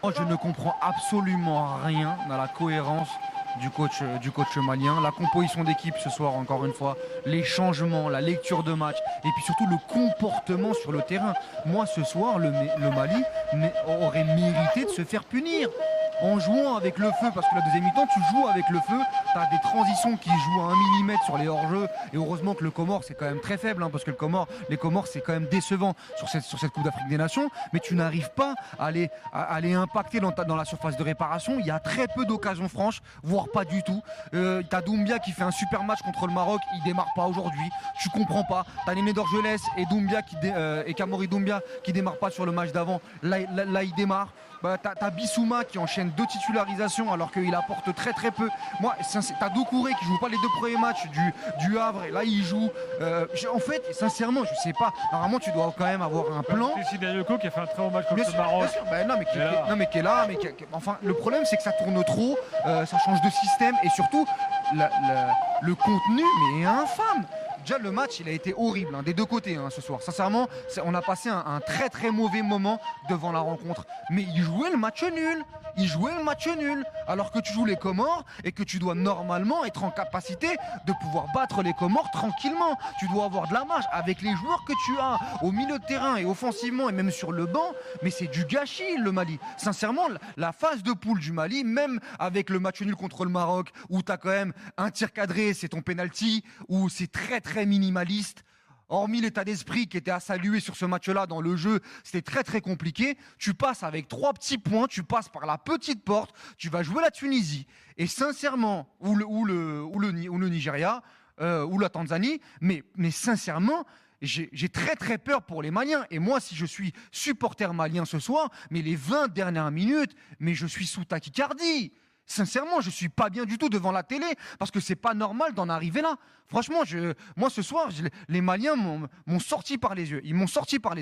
Moi, je ne comprends absolument rien dans la cohérence du coach malien. La composition d'équipe ce soir, encore une fois, les changements, la lecture de match et puis surtout le comportement sur le terrain. Moi, ce soir, le Mali aurait mérité de se faire punir en jouant avec le feu, parce que la deuxième mi-temps, tu joues avec le feu, tu as des transitions qui jouent à 1 millimètre sur les hors-jeux, et heureusement que le Comore, c'est quand même très faible, hein, parce que les Comores, c'est quand même décevant sur cette Coupe d'Afrique des Nations, mais tu n'arrives pas à les impacter dans la surface de réparation. Il y a très peu d'occasions franches, voire pas du tout. Tu as Doumbia qui fait un super match contre le Maroc, il démarre pas aujourd'hui, tu comprends pas. Tu as Néné Dorgelès et Kamori Doumbia qui démarrent pas sur le match d'avant, là il démarre. Bah, t'as Bissouma qui enchaîne 2 titularisations alors qu'il apporte très très peu. Moi, t'as Doucouré qui joue pas les 2 premiers matchs du Havre et là il joue. En fait, sincèrement, je sais pas. Normalement, tu dois quand même avoir un plan. C'est Yoko qui a fait un très bon match contre le Maroc. Bah, non, mais qui est là. Enfin, le problème, c'est que ça tourne trop, ça change de système et surtout, le contenu mais est infâme. Déjà, le match, il a été horrible, hein, des deux côtés, hein, ce soir. Sincèrement, on a passé un très très mauvais moment devant la rencontre. Mais il jouait le match nul. Il jouait le match nul. Alors que tu joues les Comores et que tu dois normalement être en capacité de pouvoir battre les Comores tranquillement. Tu dois avoir de la marge avec les joueurs que tu as au milieu de terrain et offensivement et même sur le banc. Mais c'est du gâchis, le Mali. Sincèrement, la phase de poule du Mali, même avec le match nul contre le Maroc, où tu as quand même un tir cadré, c'est ton penalty, où c'est très très minimaliste. Hormis l'état d'esprit qui était à saluer sur ce match-là dans le jeu, c'était très très compliqué. Tu passes avec 3 petits points, tu passes par la petite porte, tu vas jouer la Tunisie. Et sincèrement, ou le Nigeria, ou la Tanzanie, mais sincèrement, j'ai très très peur pour les Maliens. Et moi, si je suis supporter malien ce soir, mais les 20 dernières minutes, mais je suis sous tachycardie. Sincèrement, je suis pas bien du tout devant la télé parce que c'est pas normal d'en arriver là. Franchement, moi ce soir, les Maliens m'ont sorti par les yeux. Ils m'ont sorti par les yeux.